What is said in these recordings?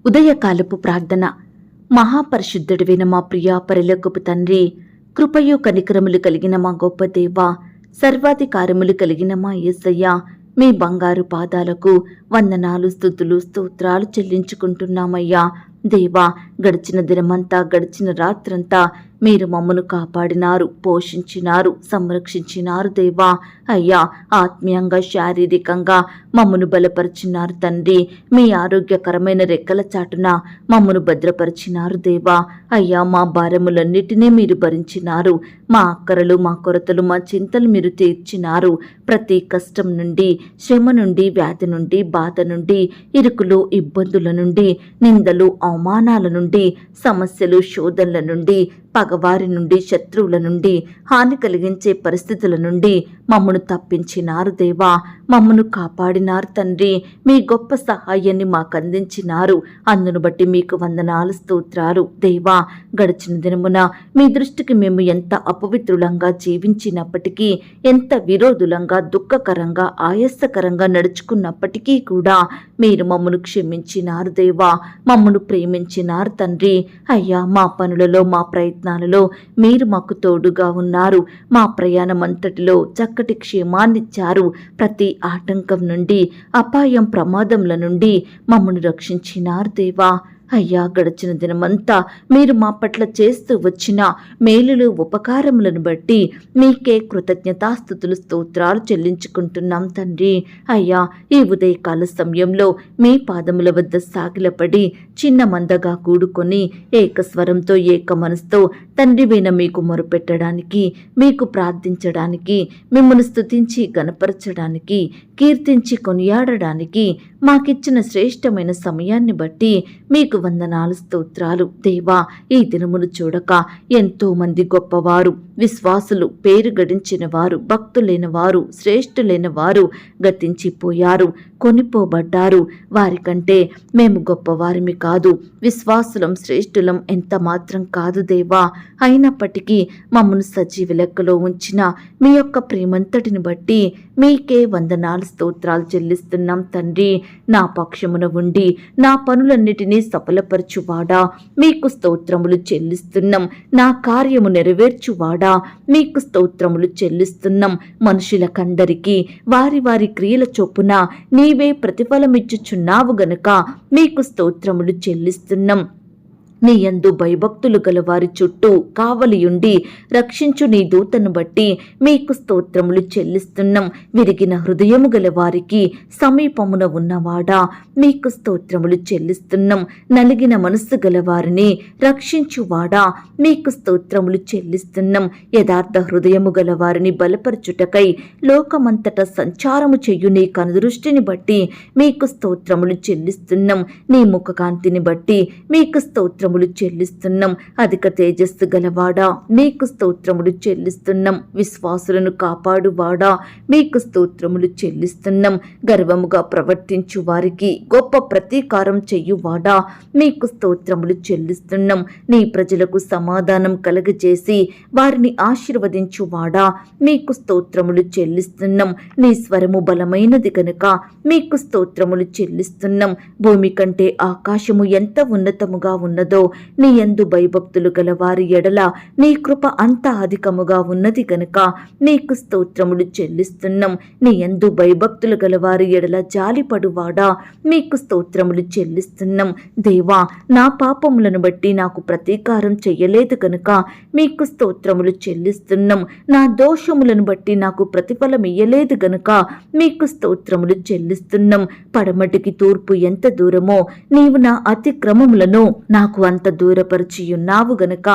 ఉదయకాలపు ప్రార్థన. మహాపరిశుద్ధుడివైన మా ప్రియ పరలోకపు తండ్రి, కృపయు కనికరములు కలిగిన మా గొప్ప దేవ, సర్వాధికారములు కలిగిన మా యేసయ్య, మీ బంగారు పాదాలకు వందనాలు, స్తుతులు, స్తోత్రాలు చెల్లించుకుంటున్నామయ్యా. దేవా, గడిచిన దినమంతా, గడిచిన రాత్రంతా మీరు మమ్మను కాపాడినారు, పోషించినారు, సంరక్షించినారు దేవా. అయ్యా, ఆత్మీయంగా, శారీరకంగా మమ్మను బలపరిచినారు తండ్రి. మీ ఆరోగ్యకరమైన రెక్కల చాటున మమ్మను భద్రపరిచినారు దేవా. అయ్యా, మా భారములన్నిటినీ మీరు భరించినారు. మా అక్కరలు, మా కొరతలు, మా చింతలు మీరు తీర్చినారు. ప్రతి కష్టం నుండి, శ్రమ నుండి, వ్యాధి నుండి, బాధ నుండి, ఇరుకులు, ఇబ్బందుల నుండి, నిందలు, అవమానాల నుండి, సమస్యలు, శోధనల నుండి, పగవారి నుండి, శత్రువుల నుండి, హాని కలిగించే పరిస్థితుల నుండి మమ్మను తప్పించినారు దేవా. మమ్మను కాపాడినారు తండ్రి. మీ గొప్ప సహాయాన్ని మాకు అందించినారు. అందును బట్టి మీకు వందనాలు, స్తోత్రాలు దేవా. గడిచిన దినమున మీ దృష్టికి మేము ఎంత అపవిత్రులంగా జీవించినప్పటికీ, ఎంత విరోధులంగా, దుఃఖకరంగా, ఆయాసకరంగా నడుచుకున్నప్పటికీ కూడా మీరు మమ్మను క్షమించినారు దేవా. మమ్మను ప్రేమించినారు తండ్రి. అయ్యా, మా పనులలో, మా ప్రయత్నాలలో మీరు మాకు తోడుగా ఉన్నారు. మా ప్రయాణం అంతటిలో చక్కటి క్షేమాన్నిచ్చారు. ప్రతి ఆటంకం నుండి, అపాయం, ప్రమాదంల నుండి మమ్మను రక్షించినారు దేవా. అయ్యా, గడిచిన దినమంతా మీరు మా పట్ల చేస్తూ వచ్చిన మేలులు, ఉపకారములను బట్టి మీకే కృతజ్ఞతాస్తుతులు, స్తోత్రాలు చెల్లించుకుంటున్నాం తండ్రి. అయ్యా, ఈ ఉదయకాల సమయంలో మీ పాదముల వద్ద సాగిలపడి చిన్న మందగా కూడుకొని ఏకస్వరంతో, ఏక మనసుతో తండ్రివైన మీకు మొరుపెట్టడానికి, మీకు ప్రార్థించడానికి, మిమ్మల్ని స్తుతించి గణపరచడానికి, కీర్తించి కొనియాడడానికి మాకిచ్చిన శ్రేష్టమైన సమయాన్ని బట్టి మీకు వందనాలు, స్తోత్రాలు దేవా. ఈ దినమును చూడక ఎంతో మంది గొప్పవారు, విశ్వాసులు, పేరు గడించిన వారు, భక్తులైన వారు, శ్రేష్ఠులైన వారు గతించిపోయారు, కొనిపోబడ్డారు. వారికంటే మేము గొప్పవారిమి కాదు, విశ్వాసులం, శ్రేష్ఠులం ఎంత మాత్రం కాదు దేవా. అయినప్పటికీ మమ్మను సజీవ లెక్కలో ఉంచిన మీ యొక్క ప్రేమంతటిని బట్టి మీకే వందనాలు, స్తోత్రాలు చెల్లిస్తున్నాం తండ్రి. నా పక్షమున ఉండి నా పనులన్నిటినీ సఫలపరచువాడా, మీకు స్తోత్రములు చెల్లిస్తున్నాం. నా కార్యము నెరవేర్చువాడా, మీకు స్తోత్రములు చెల్లిస్తున్నాం. మనుషులకందరికీ వారి వారి క్రియల చొప్పున నీవే ప్రతిఫలమిచ్చుచున్నావు గనుక మీకు స్తోత్రములు చెల్లిస్తున్నాం. నీ యందు భయభక్తులు గల వారి చుట్టూ కావలియుండి రక్షించు నీ దూతను బట్టి మీకు స్తోత్రములు చెల్లిస్తున్నాం. విరిగిన హృదయము గల వారికి సమీపమున ఉన్నవాడా, మీకు స్తోత్రములు చెల్లిస్తున్నాం. నలిగిన మనస్సు గల వారిని రక్షించువాడా, మీకు స్తోత్రములు చెల్లిస్తున్నాం. యథార్థ హృదయము గల వారిని బలపరచుటకై లోకమంతటా సంచారము చెయ్యు నీ కనుదృష్టిని బట్టి మీకు స్తోత్రములు చెల్లిస్తున్నాం. నీ ముఖకాంతిని బట్టి మీకు స్తోత్రములు చెల్లిస్తున్నాం. అధిక తేజస్సు గలవాడా, మీకు స్తోత్రములు చెల్లిస్తున్నాం. విశ్వాసులను కాపాడువాడా, మీకు స్తోత్రములు చెల్లిస్తున్నాం. గర్వముగా ప్రవర్తించు వారికి గొప్ప ప్రతీకారం చెయ్యువాడా, మీకు స్తోత్రములు చెల్లిస్తున్నాం. నీ ప్రజలకు సమాధానం కలగజేసి వారిని ఆశీర్వదించువాడా, మీకు స్తోత్రములు చెల్లిస్తున్నాం. నీ స్వరము బలమైనది గనుక మీకు స్తోత్రములు చెల్లిస్తున్నాం. భూమి కంటే ఆకాశము ఎంత ఉన్నతముగా ఉన్నదో నీ యందు భయభక్తులు గల వారి ఎడల నీ కృప అంత అధికముగా ఉన్నది గనుక నీకు స్తోత్రములు చెల్లిస్తున్నాం. నీ యందు భయభక్తులు గల వారి ఎడల జాలిపడువాడా, మీకు స్తోత్రములు చెల్లిస్తున్నాం. దేవా, నా పాపములను బట్టి నాకు ప్రతీకారం చెయ్యలేదు గనుక మీకు స్తోత్రములు చెల్లిస్తున్నాం. నా దోషములను బట్టి నాకు ప్రతిఫలం ఇయ్యలేదు గనుక మీకు స్తోత్రములు చెల్లిస్తున్నాం. పడమటికి తూర్పు ఎంత దూరమో నీవు నా అతిక్రమములను నాకు అంత దూరపరిచియున్నావు గనుక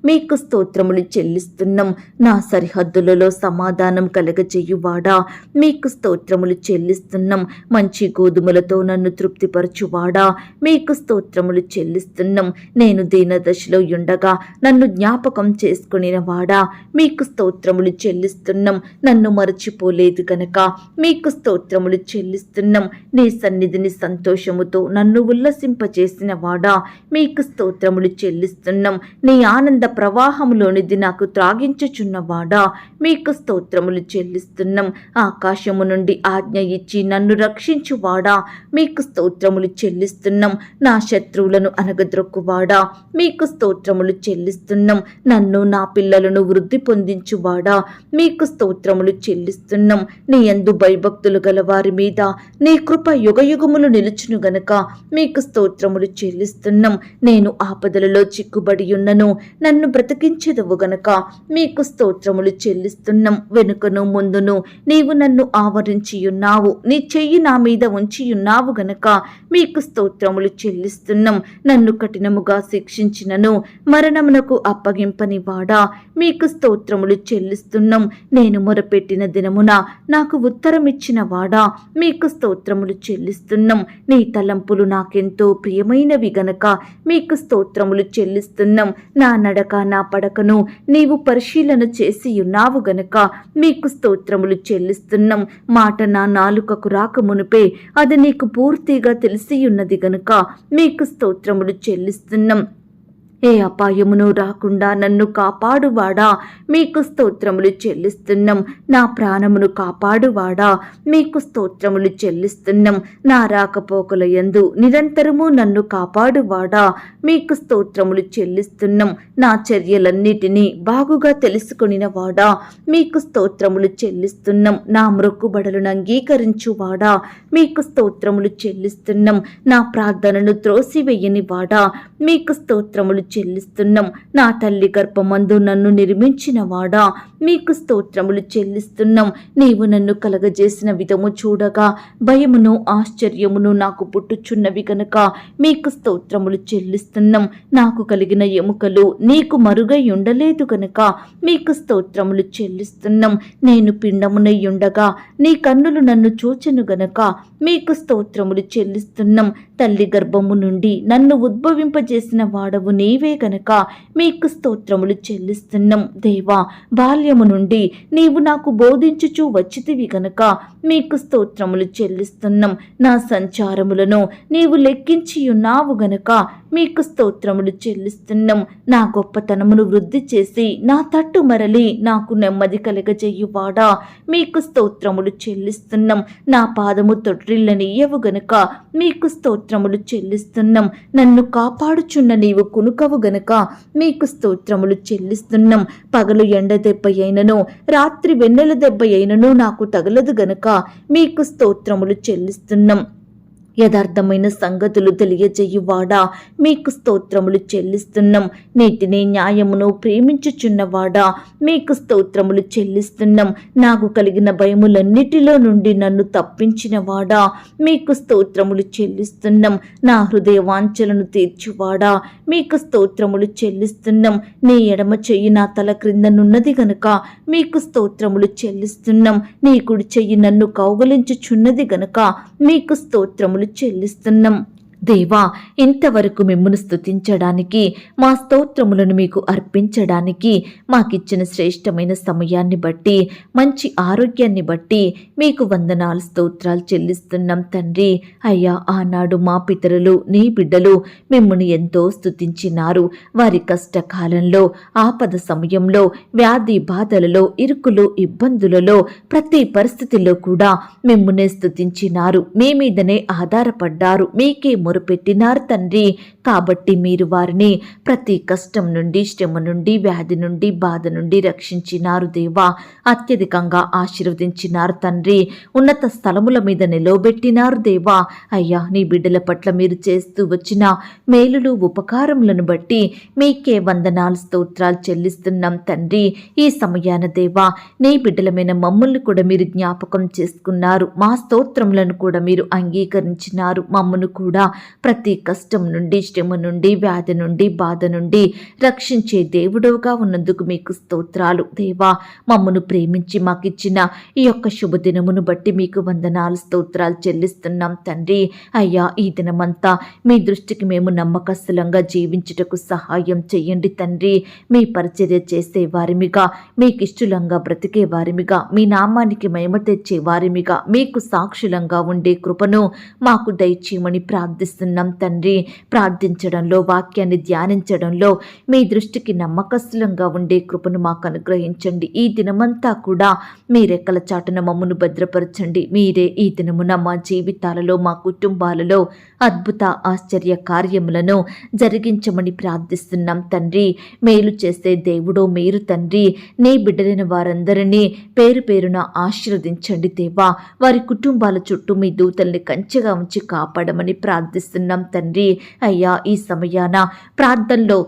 మీకు స్తోత్రములు చెల్లిస్తున్నాం. నా సరిహద్దులలో సమాధానం కలగజేయువాడా, మీకు స్తోత్రములు చెల్లిస్తున్నాం. మంచి గోధుమలతో నన్ను తృప్తిపరచువాడా, మీకు స్తోత్రములు చెల్లిస్తున్నాం. నేను దీనదశలో ఉండగా నన్ను జ్ఞాపకం చేసుకునినవాడా, మీకు స్తోత్రములు చెల్లిస్తున్నాం. నన్ను మరచిపోలేదు గనక మీకు స్తోత్రములు చెల్లిస్తున్నాం. నీ సన్నిధిని సంతోషముతో నన్ను ఉల్లసింపచేసిన వాడా, మీకు స్తోత్రములు చెల్లిస్తున్నాం. నీ ఆనంద ప్రవాహములోనిది నాకు త్రాగించుచున్నవాడా, మీకు స్తోత్రములు చెల్లిస్తున్నాం. ఆకాశము నుండి ఆజ్ఞ ఇచ్చి నన్ను రక్షించువాడా, మీకు స్తోత్రములు చెల్లిస్తున్నాం. నా శత్రువులను అనగద్రొక్కువాడా, మీకు స్తోత్రములు చెల్లిస్తున్నాం. నన్ను నా పిల్లలను వృద్ధి పొందించువాడా, మీకు స్తోత్రములు చెల్లిస్తున్నాం. నీ యందు భయభక్తులు గల వారి మీద నీ కృప యుగయుగములు నిలుచును గనక మీకు స్తోత్రములు చెల్లిస్తున్నాం. నేను ఆపదలలో చిక్కుబడి ఉన్నను, నన్ను బ్రతికించెదవు గనక మీకు స్తోత్రములు చెల్లిస్తున్నాం. వెనుకను ముందును నీవు నన్ను ఆవరించి ఉన్నావు, నీ చెయ్యి నా మీద ఉంచి ఉన్నావు గనక మీకు స్తోత్రములు చెల్లిస్తున్నాం. నన్ను కఠినముగా శిక్షించినను మరణమునకు అప్పగింపని వాడా, మీకు స్తోత్రములు చెల్లిస్తున్నాం. నేను మొరపెట్టిన దినమున నాకు ఉత్తరమిచ్చిన వాడా, మీకు స్తోత్రములు చెల్లిస్తున్నాం. నీ తలంపులు నాకెంతో ప్రియమైనవి గనక మీకు స్తోత్రములు చెల్లిస్తున్నాం. నా నడక నా పడకను నీవు పరిశీలన చేసి ఉన్నావు గనక మీకు స్తోత్రములు చెల్లిస్తున్నాం. మాట నా నాలుకకు రాక మునుపే అది నీకు పూర్తిగా తెలిసి ఉన్నది గనుక మీకు స్తోత్రములు చెల్లిస్తున్నాం. ఏ అపాయమును రాకుండా నన్ను కాపాడువాడా, మీకు స్తోత్రములు చెల్లిస్తున్నాం. నా ప్రాణమును కాపాడువాడా, మీకు స్తోత్రములు చెల్లిస్తున్నాం. నా రాకపోకల యందు నిరంతరము నన్ను కాపాడువాడా, మీకు స్తోత్రములు చెల్లిస్తున్నాం. నా చర్యలన్నిటినీ బాగుగా తెలుసుకొనిన వాడా, మీకు స్తోత్రములు చెల్లిస్తున్నాం. నా మ్రొక్కుబడులను అంగీకరించువాడా, మీకు స్తోత్రములు చెల్లిస్తున్నాం. నా ప్రార్థనను త్రోసివేయని వాడా, మీకు స్తోత్రములు చెల్లిస్తున్నాం. నా తల్లి గర్భమందు నన్ను నిర్మించిన వాడా, మీకు స్తోత్రములు చెల్లిస్తున్నాం. నీవు నన్ను కలగజేసిన విధము చూడగా భయమును ఆశ్చర్యమును నాకు పుట్టుచున్నవి గనక మీకు స్తోత్రములు చెల్లిస్తున్నాం. నాకు కలిగిన ఎముకలు నీకు మరుగై ఉండలేదు గనక మీకు స్తోత్రములు చెల్లిస్తున్నాం. నేను పిండమునై ఉండగా నీ కన్నులు నన్ను చూచెను గనక మీకు స్తోత్రములు చెల్లిస్తున్నాం. తల్లి గర్భము నుండి నన్ను ఉద్భవింపజేసిన వాడవు నీవే గనక మీకు స్తోత్రములు చెల్లిస్తున్నాం. దేవా, బాల్యము నుండి నీవు నాకు బోధించుచూ వచ్చితివి గనక మీకు స్తోత్రములు చెల్లిస్తున్నాం. నా సంచారములను నీవు లెక్కించి ఉన్నావు గనక మీకు స్తోత్రములు చెల్లిస్తున్నాం. నా గొప్పతనమును వృద్ధి చేసి నా తట్టు మరలి నాకు నెమ్మది కలగజేయువాడా, మీకు స్తోత్రములు చెల్లిస్తున్నాం. నా పాదము తొట్రిల్లనియ్యవు గనక మీకు స్తోత్రములు చెల్లిస్తున్నాం. నన్ను కాపాడుచున్న నీవు కునుకవు గనక మీకు స్తోత్రములు చెల్లిస్తున్నాం. పగలు ఎండ దెబ్బ అయినను రాత్రి వెన్నెల దెబ్బ అయినను నాకు తగలదు గనక మీకు స్తోత్రములు చెల్లిస్తున్నాం. యథార్థమైన సంగతులు తెలియజేయువాడా, మీకు స్తోత్రములు చెల్లిస్తున్నాం. నీతిని న్యాయమును ప్రేమించుచున్నవాడా, మీకు స్తోత్రములు చెల్లిస్తున్నాం. నాకు కలిగిన భయములన్నిటిలో నుండి నన్ను తప్పించినవాడా, మీకు స్తోత్రములు చెల్లిస్తున్నాం. నా హృదయ వాంఛలను తీర్చువాడా, మీకు స్తోత్రములు చెల్లిస్తున్నాం. నీ ఎడమ చెయ్యి నా తల క్రిందనున్నది గనుక మీకు స్తోత్రములు చెల్లిస్తున్నాం. నీ కుడి చెయ్యి నన్ను కౌగలించుచున్నది గనుక మీకు స్తోత్రములు చెల్లిస్తున్నాం. దేవా, ఇంతవరకు మిమ్మును స్తుతించడానికి, మా స్తోత్రములను మీకు అర్పించడానికి మాకిచ్చిన శ్రేష్టమైన సమయాన్ని బట్టి, మంచి ఆరోగ్యాన్ని బట్టి మీకు వందనాలు స్తోత్రాలు చెల్లిస్తున్నాం తండ్రి. అయ్యా, ఆనాడు మా పితరులు నీ బిడ్డలు మిమ్మును ఎంతో స్తుతించినారు. వారి కష్టకాలంలో, ఆపద సమయంలో, వ్యాధి బాధలలో, ఇరుకులు ఇబ్బందులలో, ప్రతి పరిస్థితిలో కూడా మిమ్మునే స్తుతించినారు. మీ మీదనే ఆధారపడ్డారు, మీకే పెట్టినారు తండ్రి. కాబట్టి మీరు వారిని ప్రతి కష్టం నుండి, శ్రమ నుండి, వ్యాధి నుండి, బాధ నుండి రక్షించినారు దేవా. అత్యధికంగా ఆశీర్వదించినారు తండ్రి. ఉన్నత స్థలముల మీద నిలవబెట్టినారు దేవా. అయ్యా, నీ బిడ్డల పట్ల మీరు చేస్తూ వచ్చిన మేలులు ఉపకారములను బట్టి మీకే వందనాలు స్తోత్రాలు చెల్లిస్తున్నాం తండ్రి. ఈ సమయాన దేవా, నీ బిడ్డలమైన మమ్మల్ని కూడా మీరు జ్ఞాపకం చేసుకున్నారు. మా స్తోత్రములను కూడా మీరు అంగీకరించినారు. మమ్మను కూడా ప్రతి కష్టం నుండి, శ్రమ నుండి, వ్యాధి నుండి, బాధ నుండి రక్షించే దేవుడుగా ఉన్నందుకు మీకు స్తోత్రాలు దేవా. మమ్మను ప్రేమించి మాకిచ్చిన ఈ యొక్క శుభదినమును బట్టి మీకు వందనాలు స్తోత్రాలు చెల్లిస్తున్నాం తండ్రి. అయ్యా, ఈ దినమంతా మీ దృష్టికి మేము నమ్మకస్తులంగా జీవించుటకు సహాయం చెయ్యండి తండ్రి. మీ పరిచర్య చేసే వారిమిగా, మీకు ఇష్టలంగా బ్రతికే వారిమిగా, మీ నామానికి మహిమ తెచ్చే వారిమిగా, మీకు సాక్షులంగా ఉండే కృపను మాకు దయచేయమని ప్రార్థిస్తున్నాం తండ్రి. ప్రార్థించడంలో, వాక్యాన్ని ధ్యానించడంలో మీ దృష్టికి నమ్మకస్తులంగా ఉండే కృపను మాకు అనుగ్రహించండి. ఈ దినమంతా కూడా మీ రెక్కల చాటున మమ్మను భద్రపరచండి. మీరే ఈ దినమున మా జీవితాలలో, మా కుటుంబాలలో అద్భుత ఆశ్చర్య కార్యములను జరిగించమని ప్రార్థిస్తున్నాం తండ్రి. మేలు చేసే దేవుడో మీరు తండ్రి. నీ బిడ్డలైన వారందరినీ పేరు పేరున ఆశీర్వదించండి దేవా. వారి కుటుంబాల చుట్టూ మీ దూతల్ని కంచెగా ఉంచి కాపాడమని ప్రార్థిస్తున్నాం తండ్రి. అయ్యా, ఈ సమయాన ప్రార్థనలో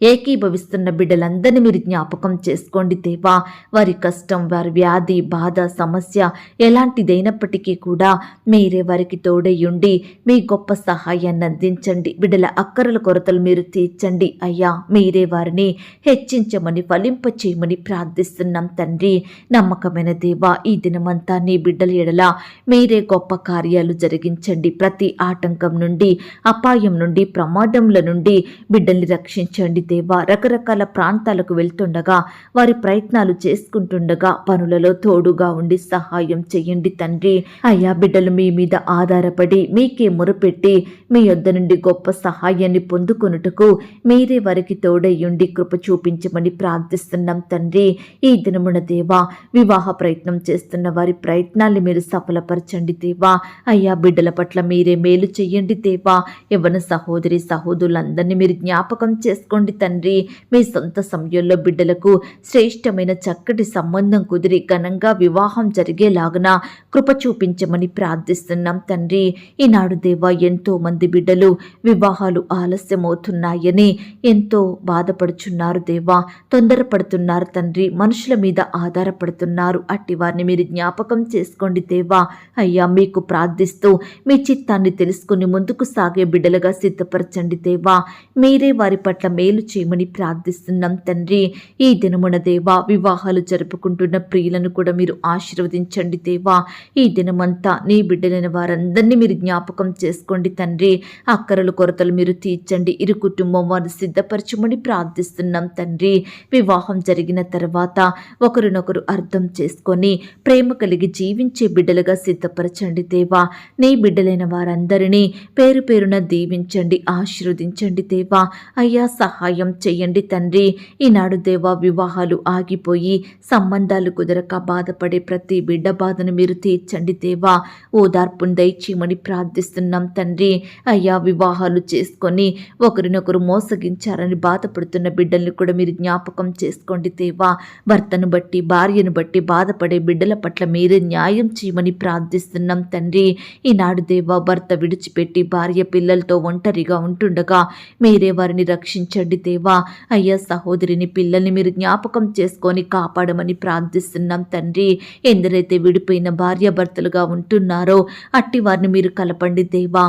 ఏకీభవిస్తున్న బిడ్డలందరినీ మీరు జ్ఞాపకం చేసుకోండి దేవా. వారి కష్టం, వారి వ్యాధి, బాధ, సమస్య ఎలాంటిదైనప్పటికీ కూడా మీరే వారికి తోడయ్యుండి మీ గొప్ప సహాయాన్ని అందించండి. బిడ్డల అక్కరల కొరతలు మీరు తీర్చండి అయ్యా. మీరే వారిని హెచ్చించమని, ఫలింపచేయమని ప్రార్థిస్తున్నాం తండ్రి. నమ్మకమైన దేవా, ఈ దినమంతా నీ బిడ్డల ఎడల మీరే గొప్ప కార్యాలు జరిగించండి. ప్రతి ఆటంకం నుండి, అపాయం నుండి, ప్రమాదముల నుండి బిడ్డల్ని రక్షించండి దేవా. రకరకాల ప్రాంతాలకు వెళ్తుండగా, వారి ప్రయత్నాలు చేసుకుంటుండగా పనులలో తోడుగా ఉండి సహాయం చేయండి తండ్రి. అయ్యా, బిడ్డలు మీ మీద ఆధారపడి మీకే మొరపెట్టి మీ యొద్ద నుండి గొప్ప సహాయాన్ని పొందుకొనుటకు మీరే వారికి తోడయ్యుండి కృప చూపించమని ప్రార్థిస్తున్నాం తండ్రి. ఈ దినమున దేవా, వివాహ ప్రయత్నం చేస్తున్న వారి ప్రయత్నాన్ని మీరు సఫలపరచండి దేవా. అయ్యా, బిడ్డల పట్ల మీరే మేలు చెయ్యండి దేవా. యవ్వన సహోదరి సహోదరులందరినీ మీరు జ్ఞాపకం చేసుకోండి తండ్రి. మీ సొంత సమయంలో బిడ్డలకు శ్రేష్టమైన చక్కటి సంబంధం కుదిరి ఘనంగా వివాహం జరిగేలాగున కృప చూపించమని ప్రార్థిస్తున్నాం తండ్రి. ఈనాడు దేవా, ఎంతో మంది బిడ్డలు వివాహాలు ఆలస్యమవుతున్నాయని ఎంతో బాధపడుచున్నారు దేవా. తొందరపడుతున్నారు తండ్రి. మనుషుల మీద ఆధారపడుతున్నారు. అట్టి వారిని మీరు జ్ఞాపకం చేసుకోండి దేవా. అయ్యా, మీకు ప్రార్థిస్తూ మీ చిత్తాన్ని తెలుసుకుని ముందుకు సాగే బిడ్డలుగా సిద్ధపరచండి దేవా. మీరే వారి పట్ల మేలు చేయమని ప్రార్థిస్తున్నాం తండ్రి. ఈ దినమున దేవా, వివాహాలు జరుపుకుంటున్న ప్రియులను కూడా మీరు ఆశీర్వదించండి దేవా. ఈ దినమంతా నీ బిడ్డలైన వారందరినీ మీరు జ్ఞాపకం చేసుకోండి తండ్రి. అక్కరలు కొరతలు మీరు తీర్చండి. ఇరు కుటుంబం వారు సిద్ధపరచమని ప్రార్థిస్తున్నాం తండ్రి. వివాహం జరిగిన తర్వాత ఒకరినొకరు అర్థం చేసుకొని ప్రేమ కలిగి జీవించే బిడ్డలుగా సిద్ధపరచండి దేవా. నీ బిడ్డలైన వారందరినీ పేరు పేరున దీవించండి, ఆశీర్వదించండి దేవా. అయ్యా, సహాయం చెయ్యండి తండ్రి. ఈనాడు దేవా, వివాహాలు ఆగిపోయి సంబంధాలు కుదరక బాధపడే ప్రతి బిడ్డ బాధను మీరు తీర్చండి దేవా. ఓదార్పును దయచేయమని ప్రార్థిస్తున్నాం తండ్రి. అయ్యా, వివాహాలు చేసుకొని ఒకరినొకరు మోసగించారని బాధపడుతున్న బిడ్డల్ని కూడా మీరు జ్ఞాపకం చేసుకోండి దేవా. భర్తను బట్టి, భార్యను బట్టి బాధపడే బిడ్డల పట్ల మీరే న్యాయం చేయమని ప్రార్థిస్తున్నాం తండ్రి. ఈనాడు దేవా, భర్త విడిచిపెట్టి భార్య పిల్లలతో ఒంటరిగా ఉంటుండగా మీరే వారిని రక్షించండి దేవా. అయ్యా, సహోదరిని, పిల్లల్ని మీరు జ్ఞాపకం చేసుకొని కాపాడమని ప్రార్థిస్తున్నాం తండ్రి. ఎందరైతే విడిపోయిన భార్యాభర్తలుగా ఉంటున్నారో అట్టి వారిని మీరు కలపండి దేవా.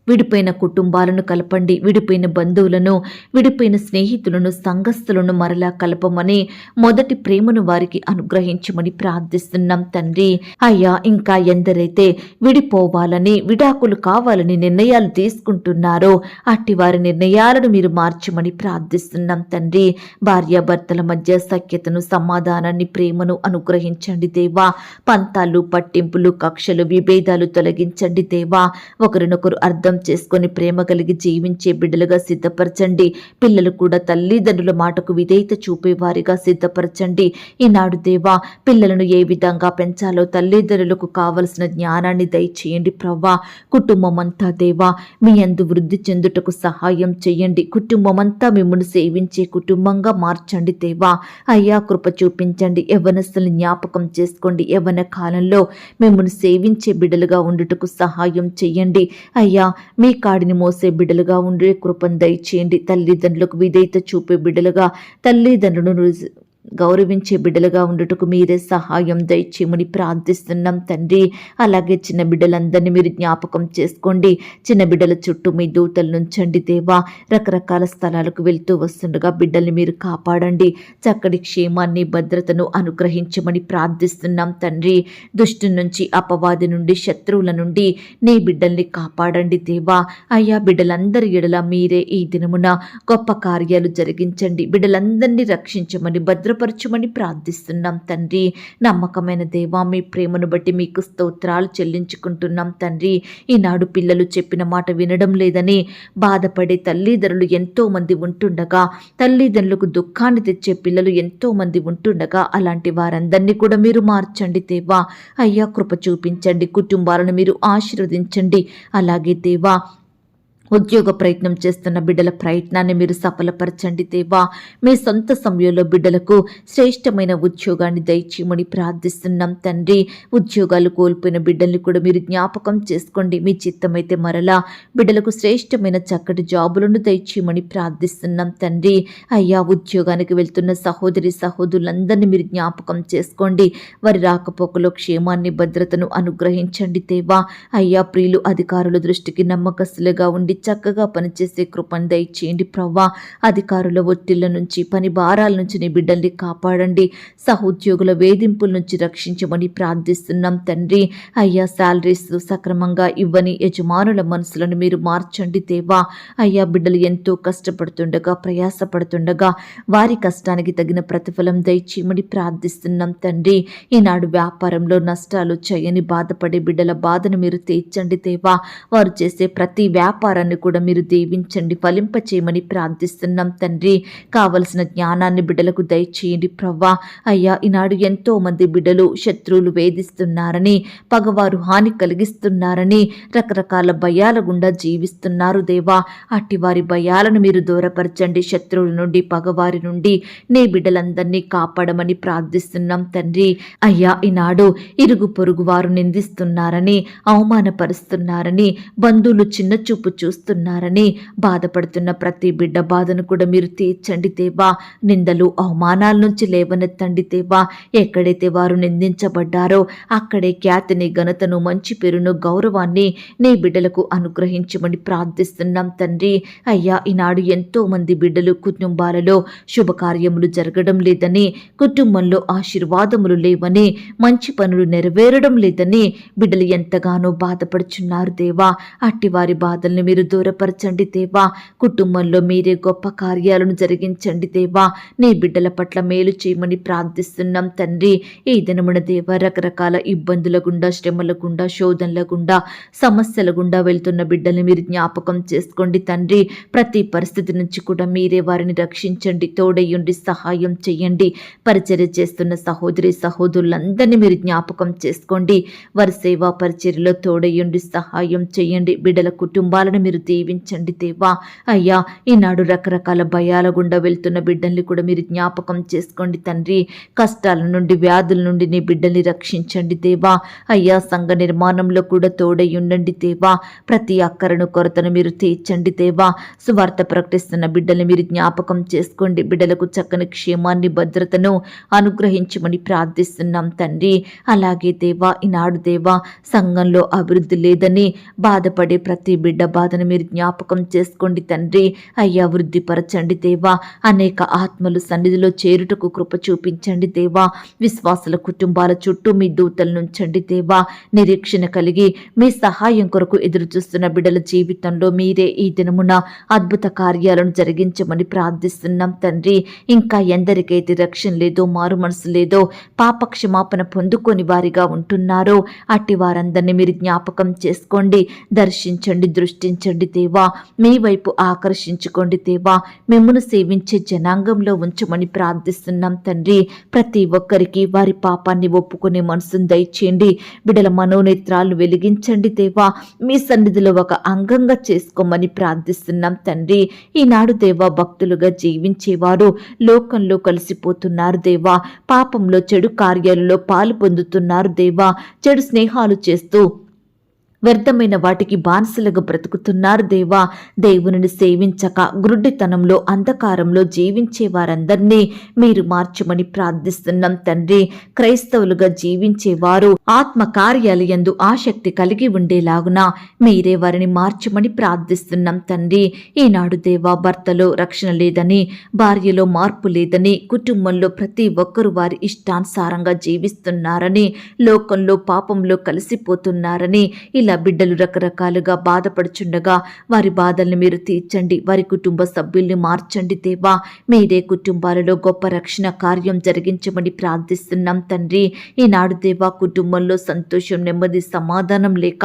విడిపోయిన కుటుంబాలను కలపండి. విడిపోయిన బంధువులను, విడిపోయిన స్నేహితులను, సంఘస్థులను మరలా కలపమని, మొదటి ప్రేమను వారికి అనుగ్రహించమని ప్రార్థిస్తున్నాం తండ్రి. అయ్యా, ఇంకా ఎందరైతే విడిపోవాలని, విడాకులు కావాలని నిర్ణయాలు తీసుకుంటున్నారో అట్టి వారి నిర్ణయాలను మీరు మార్చమని ప్రార్థిస్తున్నాం తండ్రి. భార్యాభర్తల మధ్య సఖ్యతను, సమాధానాన్ని, ప్రేమను అనుగ్రహించండి దేవా. పంతాలు, పట్టింపులు, కక్షలు, విభేదాలు తొలగించండి దేవా. ఒకరినొకరు అర్థం చేసుకొని ప్రేమ కలిగి జీవించే బిడ్డలుగా సిద్ధపరచండి. పిల్లలు కూడా తల్లిదండ్రుల మాటకు విధేయత చూపేవారిగా సిద్ధపరచండి. ఈనాడు దేవా, పిల్లలను ఏ విధంగా పెంచాలో తల్లిదండ్రులకు కావలసిన జ్ఞానాన్ని దయచేయండి ప్రవ్వా. కుటుంబం అంతా దేవా మీ యందు వృద్ధి చెందుటకు సహాయం చేయండి. కుటుంబం అంతా మిమ్మల్ని సేవించే కుటుంబంగా మార్చండి దేవా. అయ్యా, కృప చూపించండి. యవ్వనస్తుల్ని జ్ఞాపకం చేసుకోండి. యవ్వన కాలంలో మిమ్మల్ని సేవించే బిడ్డలుగా ఉండుటకు సహాయం చేయండి. అయ్యా, మీ కాడిని మోసే బిడ్డలుగా ఉండే కృపను దయచేయండి. తల్లిదండ్రులకు విధేయత చూపే బిడ్డలుగా, తల్లిదండ్రులను గౌరవించే బిడ్డలుగా ఉండుటకు మీరే సహాయం దయచేయమని ప్రార్థిస్తున్నాం తండ్రి. అలాగే చిన్న బిడ్డలందరినీ మీరు జ్ఞాపకం చేసుకోండి. చిన్న బిడ్డల చుట్టూ మీ దూతలు నుంచండి దేవా. రకరకాల స్థలాలకు వెళ్తూ వస్తుండగా బిడ్డల్ని మీరు కాపాడండి. చక్కటి క్షేమాన్ని, భద్రతను అనుగ్రహించమని ప్రార్థిస్తున్నాం తండ్రి. దుష్టు నుంచి, అపవాది నుండి, శత్రువుల నుండి నీ బిడ్డల్ని కాపాడండి దేవా. అయ్యా, బిడ్డలందరి ఎడల మీరే ఈ దినమున గొప్ప కార్యాలు జరిగించండి. బిడ్డలందరినీ రక్షించమని, భద్ర దూరపరచమని ప్రార్థిస్తున్నాం తండ్రి. నమ్మకమైన దేవా, మీ ప్రేమను బట్టి మీకు స్తోత్రాలు చెల్లించుకుంటున్నాం తండ్రి. ఈనాడు పిల్లలు చెప్పిన మాట వినడం లేదని బాధపడే తల్లిదండ్రులు ఎంతో మంది ఉంటుండగా, తల్లిదండ్రులకు దుఃఖాన్ని తెచ్చే పిల్లలు ఎంతో మంది ఉంటుండగా, అలాంటి వారందరినీ కూడా మీరు మార్చండి దేవా. అయ్యా, కృప చూపించండి, కుటుంబాలను మీరు ఆశీర్వదించండి. అలాగే దేవా, ఉద్యోగ ప్రయత్నం చేస్తున్న బిడ్డల ప్రయత్నాన్ని మీరు సఫలపరచండి దేవా. మీ సొంత సమయంలో బిడ్డలకు శ్రేష్టమైన ఉద్యోగాన్ని దయచేయమని ప్రార్థిస్తున్నాం తండ్రి. ఉద్యోగాలు కోల్పోయిన బిడ్డల్ని కూడా మీరు జ్ఞాపకం చేసుకోండి. మీ చిత్తమైతే మరలా బిడ్డలకు శ్రేష్టమైన చక్కటి జాబులను దయచేయమని ప్రార్థిస్తున్నాం తండ్రి. అయ్యా, ఉద్యోగానికి వెళ్తున్న సహోదరి సహోదరులందరినీ మీరు జ్ఞాపకం చేసుకోండి. వారి రాకపోకలో క్షేమాన్ని భద్రతను అనుగ్రహించండి దేవా. అయ్యా, ప్రియులు అధికారుల దృష్టికి నమ్మకస్తులుగా ఉండి చక్కగా పనిచేసే కృపను దయచేయండి ప్రవ్వా. అధికారుల ఒత్తిళ్ల నుంచి, పని భారాల నుంచి నీ బిడ్డల్ని కాపాడండి. సహోద్యోగుల వేధింపుల నుంచి రక్షించమని ప్రార్థిస్తున్నాం తండ్రి. అయ్యా, శాలరీస్ సక్రమంగా ఇవ్వని యజమానుల మనసులను మీరు మార్చండి దేవా. అయ్యా, బిడ్డలు ఎంతో కష్టపడుతుండగా, ప్రయాసపడుతుండగా వారి కష్టానికి తగిన ప్రతిఫలం దయచేయమని ప్రార్థిస్తున్నాం తండ్రి. ఈనాడు వ్యాపారంలో నష్టాలు చేయని బాధపడే బిడ్డల బాధను మీరు తీర్చండి దేవా. వారు చేసే ప్రతి వ్యాపారాన్ని కూడా మీరు దీవించండి, ఫలింపచేయమని ప్రార్థిస్తున్నాం తండ్రి. కావలసిన జ్ఞానాన్ని బిడ్డలకు దయచేయండి ప్రవ్వా. అయ్యా, ఈనాడు ఎంతో మంది బిడ్డలు శత్రువులు వేధిస్తున్నారని, పగవారు హాని కలిగిస్తున్నారని రకరకాల భయాల గుండా జీవిస్తున్నారు దేవా. అట్టి వారి భయాలను మీరు దూరపరచండి. శత్రువుల నుండి, పగవారి నుండి నీ బిడ్డలందరినీ కాపాడమని ప్రార్థిస్తున్నాం తండ్రి. అయ్యా, ఈనాడు ఇరుగు పొరుగు వారు నిందిస్తున్నారని, అవమానపరుస్తున్నారని, బంధువులు చిన్న చూపు చూస్తున్నారని బాధపడుతున్న ప్రతి బిడ్డ బాధను కూడా మీరు తీర్చండి దేవా. నిందలు, అవమానాల నుంచి లేవనెత్తండి దేవా. ఎక్కడైతే వారు నిందించబడ్డారో అక్కడే ఖ్యాతిని, ఘనతను, మంచి పేరును, గౌరవాన్ని నీ బిడ్డలకు అనుగ్రహించమని ప్రార్థిస్తున్నాం తండ్రి. అయ్యా, ఈనాడు ఎంతో మంది బిడ్డలు కుటుంబాలలో శుభకార్యములు జరగడం లేదని, కుటుంబంలో ఆశీర్వాదములు లేవని, మంచి పనులు నెరవేరడం లేదని బిడ్డలు ఎంతగానో బాధపడుచున్నారు దేవా. అట్టి వారి బాధల్ని మీరు దూరపరచండి దేవా. కుటుంబంలో మీరే గొప్ప కార్యాలను జరిగించండి దేవా. నీ బిడ్డల పట్ల మేలు చేయమని ప్రార్థిస్తున్నాం తండ్రి. ఈ దినమున దేవా, రకరకాల ఇబ్బందుల గుండా, శ్రమల గుండా, శోధనల గుండా, సమస్యల గుండా వెళ్తున్న బిడ్డల్ని మీరు జ్ఞాపకం చేసుకోండి తండ్రి. ప్రతి పరిస్థితి నుంచి కూడా మీరే వారిని రక్షించండి, తోడయ్యుండి సహాయం చేయండి. పరిచర్య చేస్తున్న సహోదరి సహోదరులందరినీ మీరు జ్ఞాపకం చేసుకోండి. వారి సేవా పరిచర్యలో తోడయ్యుండి సహాయం చేయండి. బిడ్డల కుటుంబాలను మీరు దీవించండి దేవా. అయ్యా, ఈనాడు రకరకాల భయాల గుండా వెళ్తున్న బిడ్డల్ని కూడా మీరు జ్ఞాపకం చేసుకోండి తండ్రి. కష్టాల నుండి, వ్యాధుల నుండి నీ బిడ్డల్ని రక్షించండి దేవా. అయ్యా, సంఘ నిర్మాణంలో కూడా తోడై ఉండండి దేవా. ప్రతి అక్కరను, కొరతను మీరు తీర్చండి దేవా. సువార్త ప్రకటిస్తున్న బిడ్డల్ని మీరు జ్ఞాపకం చేసుకోండి. బిడ్డలకు చక్కని క్షేమాన్ని, భద్రతను అనుగ్రహించమని ప్రార్థిస్తున్నాం తండ్రి. అలాగే దేవా, ఈనాడు దేవా, సంఘంలో అభివృద్ధి లేదని బాధపడే ప్రతి బిడ్డ బాధను మీరు జ్ఞాపకం చేసుకోండి తండ్రి. అయ్యా, వృద్ధిపరచండి దేవా. అనేక ఆత్మలు సన్నిధిలో చేరుటకు కృప చూపించండి దేవా. విశ్వాసుల కుటుంబాల చుట్టూ మీ దూతలను ఉంచండి దేవా. నిరీక్షణ కలిగి మీ సహాయం కొరకు ఎదురు చూస్తున్న బిడ్డల జీవితంలో మీరే ఈ దినమున అద్భుత కార్యాలను జరిగించమని ప్రార్థిస్తున్నాం తండ్రి. ఇంకా ఎందరికైతే రక్షణ లేదో, మారు మనసు లేదో, పాప క్షమాపణ పొందుకొని వారిగా ఉంటున్నారో అట్టి వారందరినీ మీరు జ్ఞాపకం చేసుకోండి, దర్శించండి, దృష్టించండి దేవా. మీ వైపు ఆకర్షించుకోండి దేవా. మిమ్మును సేవించే జనాంగంలో ఉంచమని ప్రార్థిస్తున్నాం తండ్రి. ప్రతి ఒక్కరికి వారి పాపాన్ని ఒప్పుకునే మనసును దయచేయండి. బిడ్డల మనోనేత్రాలు వెలిగించండి దేవా. మీ సన్నిధిలో ఒక అంగంగా చేసుకోమని ప్రార్థిస్తున్నాం తండ్రి. ఈనాడు దేవా, భక్తులుగా జీవించేవారు లోకంలో కలిసిపోతున్నారు దేవా. పాపంలో, చెడు కార్యాలలో పాలు పొందుతున్నారు దేవా. చెడు స్నేహాలు చేస్తూ వ్యర్థమైన వాటికి బానిసలుగా బ్రతుకుతున్నారు దేవా. దేవునిని సేవించక గ్రుడ్డితనంలో, అంధకారంలో జీవించే వారందరినీ మీరు మార్చమని ప్రార్థిస్తున్నాం తండ్రి. క్రైస్తవులుగా జీవించేవారు ఆత్మ కార్యాలయందు ఆసక్తి కలిగి ఉండేలాగున మీరే వారిని మార్చమని ప్రార్థిస్తున్నాం తండ్రి. ఈనాడు దేవా, భర్తలో రక్షణ లేదని, భార్యలో మార్పు లేదని, కుటుంబంలో ప్రతి ఒక్కరూ వారి ఇష్టానుసారంగా జీవిస్తున్నారని, లోకంలో పాపంలో కలిసిపోతున్నారని, ఇలా బిడ్డలు రకరకాలుగా బాధపడుచుండగా వారి బాధల్ని మీరు తీర్చండి, వారి కుటుంబ సభ్యుల్ని మార్చండి దేవా. మీరే కుటుంబాలలో గొప్ప రక్షణ కార్యం జరిగించమని ప్రార్థిస్తున్నాం తండ్రి. ఈనాడు దేవా, కుటుంబంలో సంతోషం, నెమ్మది, సమాధానం లేక,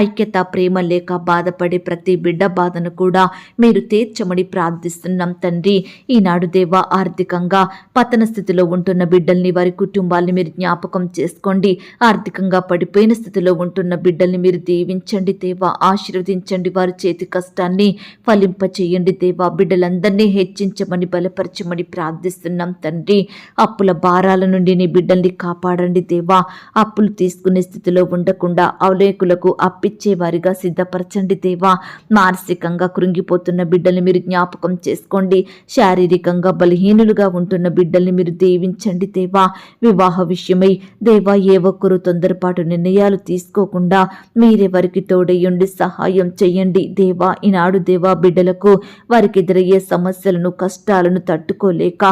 ఐక్యత, ప్రేమ లేక బాధపడే ప్రతి బిడ్డ బాధను కూడా మీరు తీర్చమని ప్రార్థిస్తున్నాం తండ్రి. ఈనాడు దేవా, ఆర్థికంగా పతన స్థితిలో ఉంటున్న బిడ్డల్ని, వారి కుటుంబాల్ని మీరు జ్ఞాపకం చేసుకోండి. ఆర్థికంగా పడిపోయిన స్థితిలో ఉంటున్న బిడ్డల్ని మీరు దీవించండి దేవా, ఆశీర్వదించండి. వారి చేతి కష్టాన్ని ఫలింపచేయండి దేవా. బిడ్డలందరినీ హెచ్చించమని, బలపరచమని ప్రార్థిస్తున్నాం తండ్రి. అప్పుల భారాల నుండి నీ బిడ్డల్ని కాపాడండి దేవా. అప్పులు తీసుకునే స్థితిలో ఉండకుండా అవలేకులకు అప్పిచ్చే వారిగా సిద్ధపరచండి దేవా. మానసికంగా కృంగిపోతున్న బిడ్డల్ని మీరు జ్ఞాపకం చేసుకోండి. శారీరకంగా బలహీనులుగా ఉంటున్న బిడ్డల్ని మీరు దీవించండి దేవా. వివాహ విషయమై దేవా, ఏ ఒక్కరూ తొందరపాటు నిర్ణయాలు తీసుకోకుండా మీరే వారికి తోడయ్యుండి సహాయం చెయ్యండి దేవా. ఈనాడు దేవా, బిడ్డలకు వారికి ఎదురయ్యే సమస్యలను, కష్టాలను తట్టుకోలేక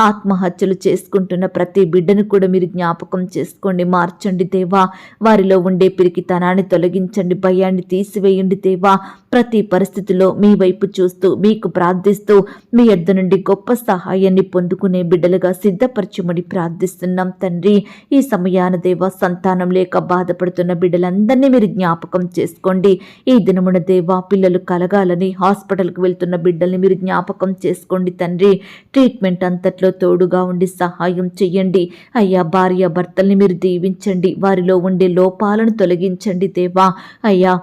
ఆత్మహత్యలు చేసుకుంటున్న ప్రతి బిడ్డను కూడా మీరు జ్ఞాపకం చేసుకోండి, మార్చండి దేవా. వారిలో ఉండే పిరికితనాన్ని తొలగించండి, భయాన్ని తీసివేయండి దేవా. ప్రతి పరిస్థితిలో మీ వైపు చూస్తూ, మీకు ప్రార్థిస్తూ, మీ యొద్ద నుండి గొప్ప సహాయాన్ని పొందుకునే బిడ్డలుగా సిద్ధపరచమని ప్రార్థిస్తున్నాం తండ్రి. ఈ సమయాన దేవా, సంతానం లేక బాధపడుతున్న బిడ్డలందరినీ మీరు జ్ఞాపకం చేసుకోండి. ఈ దినమున దేవా, పిల్లలు కలగాలని హాస్పిటల్కి వెళ్తున్న బిడ్డల్ని మీరు జ్ఞాపకం చేసుకోండి తండ్రి. ట్రీట్మెంట్ అంతట్లో తోడుగా ఉండి సహాయం చెయ్యండి అయ్యా. భార్య భర్తల్ని మీరు దీవించండి, వారిలో ఉండే లోపాలను తొలగించండి దేవా. అయ్యా,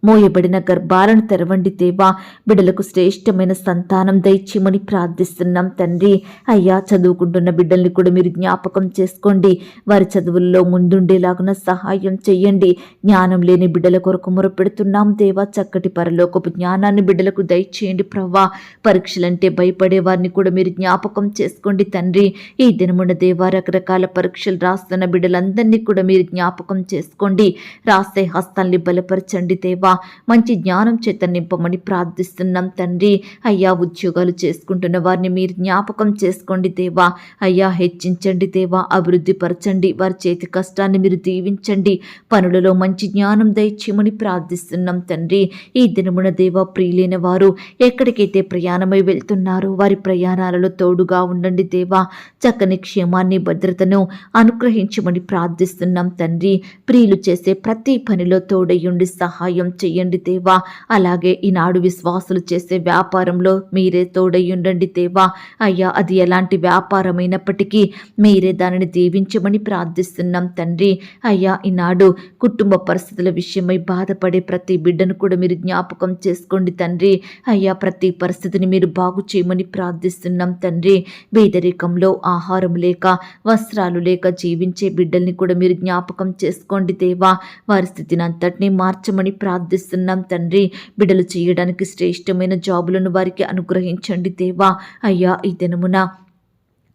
మోయబడిన గర్భాలను తెరవండి దేవా. బిడ్డలకు శ్రేష్టమైన సంతానం దయచేయమని ప్రార్థిస్తున్నాం తండ్రి. అయ్యా, చదువుకుంటున్న బిడ్డల్ని కూడా మీరు జ్ఞాపకం చేసుకోండి. వారి చదువుల్లో ముందుండేలాగున సహాయం చెయ్యండి. జ్ఞానం లేని బిడ్డల కొరకు మొరపెడుతున్నాం దేవా. చక్కటి పరలోకపు జ్ఞానాన్ని బిడ్డలకు దయచేయండి ప్రవ్వా. పరీక్షలంటే భయపడే వారిని కూడా మీరు జ్ఞాపకం చేసుకోండి తండ్రి. ఈ దినమున దేవా, రకరకాల పరీక్షలు రాస్తున్న బిడ్డలందరినీ కూడా మీరు జ్ఞాపకం చేసుకోండి. రాసే హస్తాల్ని బలపరచండి దేవా. మంచి జ్ఞానం చేత నింపమని ప్రార్థిస్తున్నాం తండ్రి. అయ్యా, ఉద్యోగాలు చేసుకుంటున్న వారిని మీరు జ్ఞాపకం చేసుకోండి దేవా. అయ్యా, హెచ్చించండి దేవా, అభివృద్ధి పరచండి. వారి చేతి కష్టాన్ని మీరు దీవించండి. పనులలో మంచి జ్ఞానం దయచేయమని ప్రార్థిస్తున్నాం తండ్రి. ఈ దినమున దేవా, ప్రియులైన వారు ఎక్కడికైతే ప్రయాణమై వెళ్తున్నారో వారి ప్రయాణాలలో తోడుగా ఉండండి దేవా. చక్కని క్షేమాన్ని, భద్రతను అనుగ్రహించమని ప్రార్థిస్తున్నాం తండ్రి. ప్రియులు చేసే ప్రతి పనిలో తోడయ్యుండి సహాయం చెయ్యండి దేవా. అలాగే ఈనాడు విశ్వాసులు చేసే వ్యాపారంలో మీరే తోడయ్యుండండి దేవా. అయ్యా, అది ఎలాంటి వ్యాపారమైనప్పటికీ మీరే దానిని దీవించమని ప్రార్థిస్తున్నాం తండ్రి. అయ్యా, ఈనాడు కుటుంబ పరిస్థితుల విషయమై బాధపడే ప్రతి బిడ్డను కూడా మీరు జ్ఞాపకం చేసుకోండి తండ్రి. అయ్యా, ప్రతి పరిస్థితిని మీరు బాగు చేయమని ప్రార్థిస్తున్నాం తండ్రి. పేదరికంలో ఆహారం లేక, వస్త్రాలు లేక జీవించే బిడ్డల్ని కూడా మీరు జ్ఞాపకం చేసుకోండి దేవా. వారి స్థితిని అంతటినీ మార్చమని ప్రార్థిస్తున్నాం తండ్రి. బిడ్డలు చేయడానికి శ్రేష్టమైన జాబులను వారికి అనుగ్రహించండి దేవా. అయ్యా, ఈ దినమున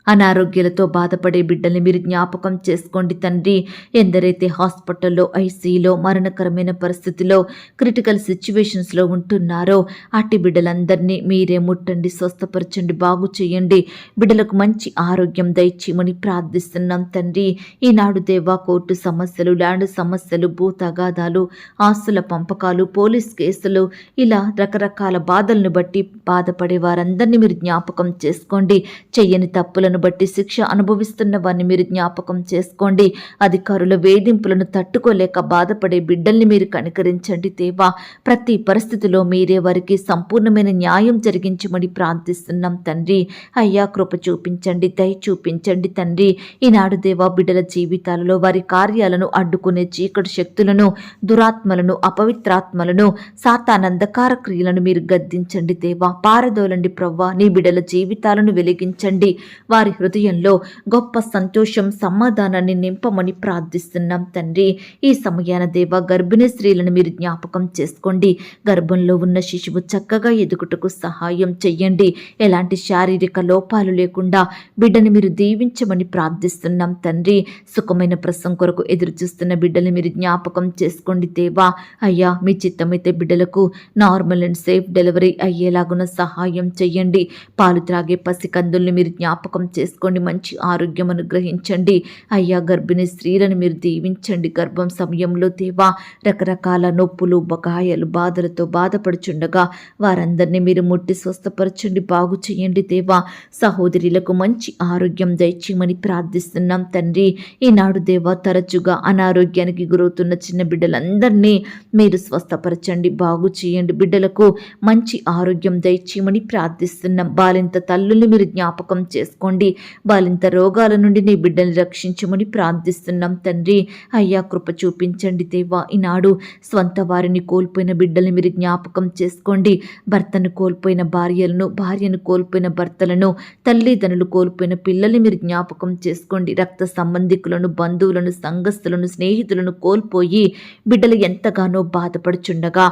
అనారోగ్యాలతో బాధపడే బిడ్డల్ని మీరు జ్ఞాపకం చేసుకోండి తండ్రి. ఎందరైతే హాస్పిటల్లో, ఐసీలో, మరణకరమైన పరిస్థితిలో, క్రిటికల్ సిచ్యువేషన్స్లో ఉంటున్నారో అట్టి బిడ్డలందరినీ మీరే ముట్టండి, స్వస్థపరచండి, బాగు చేయండి. బిడ్డలకు మంచి ఆరోగ్యం దయచేయమని ప్రార్థిస్తున్నాం తండ్రి. ఈనాడు దేవా, కోర్టు సమస్యలు, ల్యాండ్ సమస్యలు, భూ తగాదాలు, ఆస్తుల పంపకాలు, పోలీస్ కేసులు, ఇలా రకరకాల బాధలను బట్టి బాధపడే వారందరినీ మీరు జ్ఞాపకం చేసుకోండి. చెయ్యని తప్పులను బట్టి శిక్ష అనుభవిస్తున్న వారిని మీరు జ్ఞాపకం చేసుకోండి. అధికారుల వేధింపులను తట్టుకోలేక బాధపడే బిడ్డల్ని మీరు కనికరించండి దేవా. ప్రతి పరిస్థితిలో మీరే వారికి సంపూర్ణమైన న్యాయం జరిగించమని ప్రార్థిస్తున్నాం తండ్రి. అయ్యా, కృప చూపించండి, దయ చూపించండి తండ్రి. ఈనాడు దేవా, బిడ్డల జీవితాలలో వారి కార్యాలను అడ్డుకునే చీకటి శక్తులను, దురాత్మలను, అపవిత్రాత్మలను, సాతానంధకార క్రియలను మీరు గద్దించండి దేవా. పారదోలండి ప్రవ్వా. నీ బిడ్డల జీవితాలను వెలిగించండి. వారి హృదయంలో గొప్ప సంతోషం, సమాధానాన్ని నింపమని ప్రార్థిస్తున్నాం తండ్రి. ఈ సమయాన దేవా, గర్భిణీ స్త్రీలను మీరు జ్ఞాపకం చేసుకోండి. గర్భంలో ఉన్న శిశువు చక్కగా ఎదుగుటకు సహాయం చెయ్యండి. ఎలాంటి శారీరక లోపాలు లేకుండా బిడ్డని మీరు దీవించమని ప్రార్థిస్తున్నాం తండ్రి. సుఖమైన ప్రసవం కొరకు ఎదురు చూస్తున్న బిడ్డని మీరు జ్ఞాపకం చేసుకోండి దేవా. అయ్యా, మీ చిత్తమైతే బిడ్డలకు నార్మల్ అండ్ సేఫ్ డెలివరీ అయ్యేలాగున సహాయం చెయ్యండి. పాలు త్రాగే పసికందుల్ని మీరు జ్ఞాపకం చేసుకోండి. మంచి ఆరోగ్యం అనుగ్రహించండి అయ్యా. గర్భిణీ స్త్రీలను మీరు దీవించండి. గర్భం సమయంలో దేవా రకరకాల నొప్పులు, బకాయలు, బాధలతో బాధపడుచుండగా వారందరినీ మీరు ముట్టి స్వస్థపరచండి, బాగు చేయండి దేవా. సహోదరులకు మంచి ఆరోగ్యం దయచేయమని ప్రార్థిస్తున్నాం తండ్రి. ఈనాడు దేవా తరచుగా అనారోగ్యానికి గురవుతున్న చిన్న బిడ్డలందరినీ మీరు స్వస్థపరచండి, బాగు చేయండి. బిడ్డలకు మంచి ఆరోగ్యం దయచేయమని ప్రార్థిస్తున్నాం. బాలింత తల్లుల్ని మీరు జ్ఞాపకం చేసుకోండి. బాలింత రోగాల నుండి నీ బిడ్డల్ని రక్షించమని ప్రార్థిస్తున్నాం తండ్రి. అయ్యా కృప చూపించండి దేవా. ఈనాడు స్వంత వారిని కోల్పోయిన బిడ్డల్ని మీరు జ్ఞాపకం చేసుకోండి. భర్తను కోల్పోయిన భార్యలను, భార్యను కోల్పోయిన భర్తలను, తల్లిదండ్రులు కోల్పోయిన పిల్లల్ని మీరు జ్ఞాపకం చేసుకోండి. రక్త సంబంధికులను, బంధువులను, సంఘస్థులను, స్నేహితులను కోల్పోయి బిడ్డలు ఎంతగానో బాధపడుచుండగా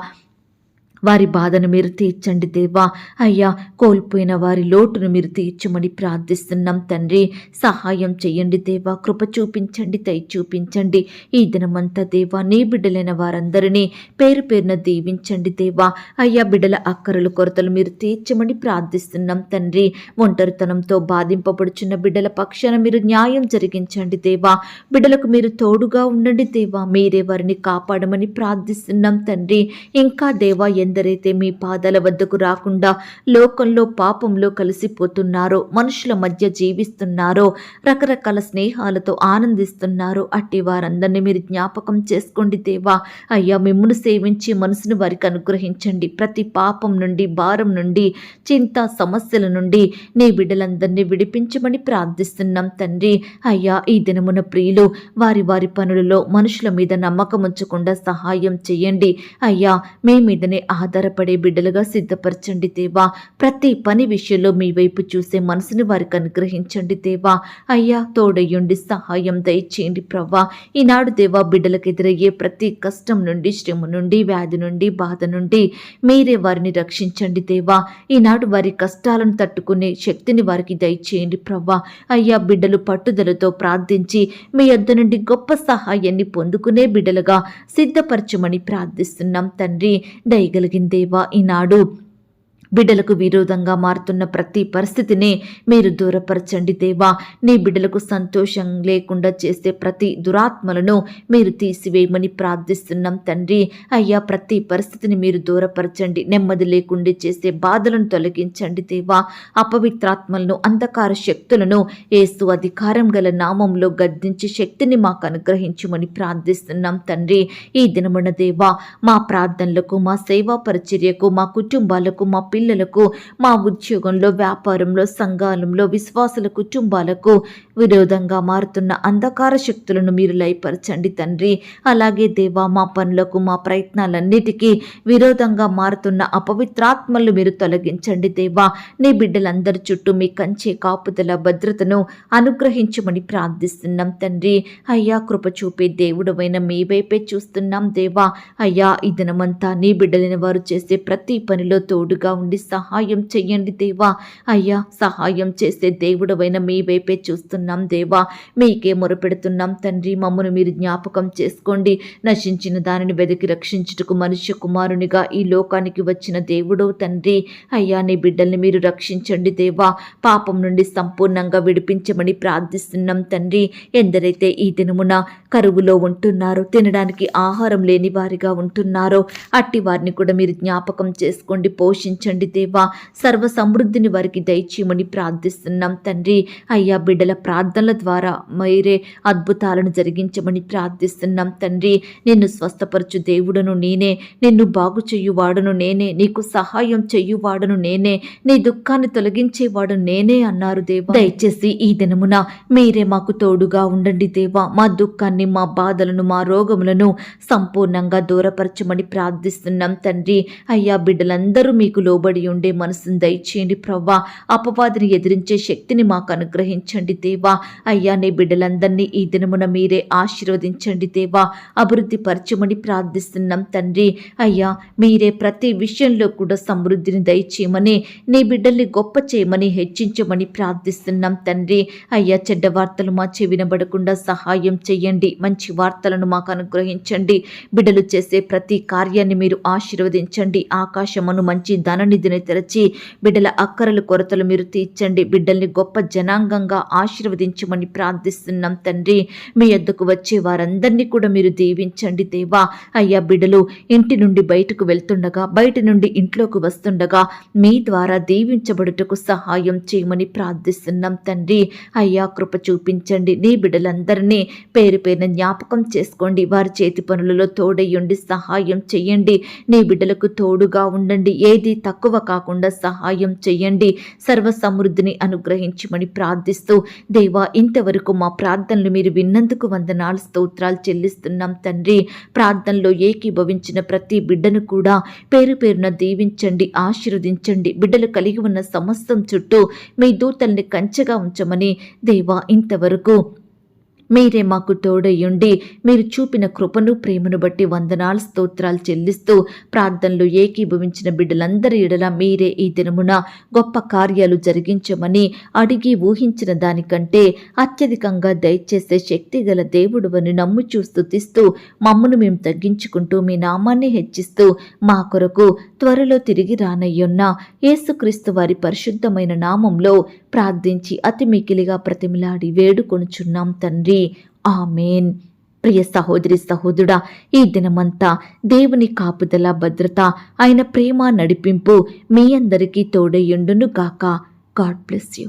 వారి బాధను మీరు తీర్చండి దేవా. అయ్యా కోల్పోయిన వారి లోటును మీరు తీర్చమని ప్రార్థిస్తున్నాం తండ్రి. సహాయం చేయండి దేవా. కృప చూపించండి, దయ చూపించండి. ఈ దినమంతా దేవా నీ బిడ్డలైన వారందరినీ పేరు పేరున దీవించండి దేవా. అయ్యా బిడ్డల అక్కరలు, కొరతలు మీరు తీర్చమని ప్రార్థిస్తున్నాం తండ్రి. ఒంటరితనంతో బాధింపబడుచున్న బిడ్డల పక్షాన మీరు న్యాయం జరిగించండి దేవా. బిడ్డలకు మీరు తోడుగా ఉండండి దేవా. మీరే వారిని కాపాడమని ప్రార్థిస్తున్నాం తండ్రి. ఇంకా దేవా ఎందరైతే మీ పాదాల వద్దకు రాకుండా లోకంలో పాపంలో కలిసిపోతున్నారో, మనుషుల మధ్య జీవిస్తున్నారో, రకరకాల స్నేహాలతో ఆనందిస్తున్నారో అట్టి వారందరినీ మీరు జ్ఞాపకం చేసుకోండి దేవా. అయ్యా మిమ్మును సేవించి మనసును వారికి అనుగ్రహించండి. ప్రతి పాపం నుండి, భారం నుండి, చింత, సమస్యల నుండి నీ బిడ్డలందరినీ విడిపించమని ప్రార్థిస్తున్నాం తండ్రి. అయ్యా ఈ దినమున ప్రియులు వారి వారి పనులలో మనుషుల మీద నమ్మకం ఉంచకుండా సహాయం చేయండి. అయ్యా మీ మీదనే ఆధారపడే బిడ్డలుగా సిద్ధపరచండి దేవా. ప్రతి పని విషయంలో మీ వైపు చూసే మనసుని వారికి అనుగ్రహించండి దేవా. అయ్యా తోడయ్యుండి సహాయం దయచేయండి ప్రవ్వా. ఈనాడు దేవా బిడ్డలకు ఎదురయ్యే ప్రతి కష్టం నుండి, శ్రమ నుండి, వ్యాధి నుండి, బాధ నుండి మీరే వారిని రక్షించండి దేవా. ఈనాడు వారి కష్టాలను తట్టుకునే శక్తిని వారికి దయచేయండి ప్రవ్వా. అయ్యా బిడ్డలు పట్టుదలతో ప్రార్థించి మీ యొద్ద నుండి గొప్ప సహాయాన్ని పొందుకునే బిడ్డలుగా సిద్ధపరచమని ప్రార్థిస్తున్నాం తండ్రి. దయగలిగిన దేవా ఈనాడు బిడ్డలకు విరోధంగా మారుతున్న ప్రతి పరిస్థితిని మీరు దూరపరచండి దేవా. నీ బిడ్డలకు సంతోషం లేకుండా చేసే ప్రతి దురాత్మలను మీరు తీసివేయమని ప్రార్థిస్తున్నాం తండ్రి. అయ్యా ప్రతి పరిస్థితిని మీరు దూరపరచండి. నెమ్మది లేకుండా చేసే బాధలను తొలగించండి దేవా. అపవిత్రాత్మలను, అంధకార శక్తులను యేసు అధికారం గల నామంలో గద్దించి శక్తిని మాకు అనుగ్రహించమని ప్రార్థిస్తున్నాం తండ్రి. ఈ దినమున దేవా మా ప్రార్థనలకు, మా సేవా పరిచర్యకు, మా కుటుంబాలకు, మా పిల్లలకు, మా ఉద్యోగంలో, వ్యాపారంలో, సంఘాలంలో, విశ్వాసుల కుటుంబాలకు విరోధంగా మారుతున్న అంధకార శక్తులను మీరు లయపరచండి తండ్రి. అలాగే దేవా మా పనులకు, మా ప్రయత్నాలన్నిటికీ విరోధంగా మారుతున్న అపవిత్రాత్మలు మీరు తొలగించండి దేవా. నీ బిడ్డలందరి చుట్టూ మీ కంచె, కాపుదల, భద్రతను అనుగ్రహించమని ప్రార్థిస్తున్నాం తండ్రి. అయ్యా కృప చూపే దేవుడవైన మీ వైపే చూస్తున్నాం దేవా. అయ్యా ఈ దినమంతా నీ బిడ్డలైన వారు చేసే ప్రతి పనిలో తోడుగా ఉండి సహాయం చెయ్యండి దేవా. అయ్యా సహాయం చేసే దేవుడవైన మీ వైపే చూస్తున్నాం దేవా. మీకే మొరపెడుతున్నాం తండ్రి. మమ్మను మీరు జ్ఞాపకం చేసుకోండి. నశించిన దానిని వెతికి రక్షించుటకు మనుష్య కుమారునిగా ఈ లోకానికి వచ్చిన దేవుడో తండ్రి. అయ్యా నీ బిడ్డల్ని మీరు రక్షించండి దేవా. పాపం నుండి సంపూర్ణంగా విడిపించమని ప్రార్థిస్తున్నాం తండ్రి. ఎందరైతే ఈ దినమున కరువులో ఉంటున్నారో, తినడానికి ఆహారం లేని వారిగా ఉంటున్నారో అట్టి వారిని కూడా మీరు జ్ఞాపకం చేసుకోండి, పోషించండి దేవా. సర్వ సమృద్ధిని వారికి దయచేయమని ప్రార్థిస్తున్నాం తండ్రి. అయ్యా బిడ్డల ప్రార్థనల ద్వారా మీరే అద్భుతాలను జరిగించమని ప్రార్థిస్తున్నాం తండ్రి. నిన్ను స్వస్థపరచు దేవుడను నేనే, నిన్ను బాగు చెయ్యువాడను నేనే, నీకు సహాయం చెయ్యువాడను నేనే, నీ దుఃఖాన్ని తొలగించేవాడు నేనే అన్నారు దేవా. దయచేసి ఈ దినమున మీరే మాకు తోడుగా ఉండండి దేవా. మా దుఃఖాన్ని, మా బాధలను, మా రోగములను సంపూర్ణంగా దూరపరచమని ప్రార్థిస్తున్నాం తండ్రి. అయ్యా బిడ్డలందరూ మీకు లోబడి ఉండే మనసును దయచేయండి ప్రవ్వా. అపవాదిని ఎదిరించే శక్తిని మాకు అనుగ్రహించండి దేవా. అయ్యా నీ బిడ్డలందరినీ ఈ దినమున మీరే ఆశీర్వదించండి దేవా. అభివృద్ధి పరచమని ప్రార్థిస్తున్నాం తండ్రి. అయ్యా మీరే ప్రతి విషయంలో కూడా సమృద్ధిని దయచేయమని, నీ బిడ్డల్ని గొప్ప చేయమని, హెచ్చించమని ప్రార్థిస్తున్నాం తండ్రి. అయ్యా చెడ్డ వార్తలు మా చెవినబడకుండా సహాయం చెయ్యండి. మంచి వార్తలను మాకు అనుగ్రహించండి. బిడ్డలు చేసే ప్రతి కార్యాన్ని మీరు ఆశీర్వదించండి. ఆకాశమును మంచి ధనాన్ని సన్నిధిని తెరచి బిడ్డల అక్కరలు కొరతలు మీరు తీర్చండి. బిడ్డల్ని గొప్ప జనాంగంగా ఆశీర్వదించమని ప్రార్థిస్తున్నాం తండ్రి. మీ యొద్దకు వచ్చే వారందరినీ కూడా మీరు దీవించండి దేవా. అయ్యా, బిడ్డలు ఇంటి నుండి బయటకు వెళ్తుండగా, బయట నుండి ఇంట్లోకి వస్తుండగా మీ ద్వారా దీవించబడుటకు సహాయం చేయమని ప్రార్థిస్తున్నాం తండ్రి. అయ్యా, కృప చూపించండి. నీ బిడ్డలందరినీ పేరు పేరున జ్ఞాపకం చేసుకోండి. వారి చేతి పనులలో తోడయ్యుండి సహాయం చెయ్యండి. నీ బిడ్డలకు తోడుగా ఉండండి. ఏది తక్కువ కాకుండా సహాయం చెయ్యండి. సర్వ సమృద్ధిని అనుగ్రహించమని ప్రార్థిస్తూ దేవా, ఇంతవరకు మా ప్రార్థనలు మీరు విన్నందుకు వందనాలు స్తోత్రాలు చెల్లిస్తున్నాం తండ్రి. ప్రార్థనలో ఏకీభవించిన ప్రతి బిడ్డను కూడా పేరు పేరున దీవించండి, ఆశీర్వదించండి. బిడ్డలు కలిగి ఉన్న సమస్తం చుట్టూ మీ దూతల్ని కంచెగా ఉంచమని దేవా, ఇంతవరకు మీరే మాకు తోడయ్యుండి మీరు చూపిన కృపను ప్రేమను బట్టి వందనాలు స్తోత్రాలు చెల్లిస్తూ ప్రార్థనలు ఏకీభవించిన బిడ్డలందరి ఎడల మీరే ఈ దినమున గొప్ప కార్యాలు జరిగించమని అడిగి ఊహించిన దానికంటే అత్యధికంగా దయచేసే శక్తి గల దేవుడువని నమ్ముచూ స్తుతిస్తూ మమ్మను మేము తగ్గించుకుంటూ మీ నామాన్ని హెచ్చిస్తూ మా కొరకు త్వరలో తిరిగి రానయ్యున్న యేసుక్రీస్తు వారి పరిశుద్ధమైన నామంలో ప్రార్థించి అతి మికిలిగా ప్రతిమిలాడి వేడుకొనుచున్నాం తండ్రి. ఆమేన్. ప్రియ సహోదరి సహోదరుడా, ఈ దినమంతా దేవుని కాపుదల, భద్రత, ఆయన ప్రేమ నడిపింపు మీ అందరికీ తోడయ్యుండును గాక. God bless you.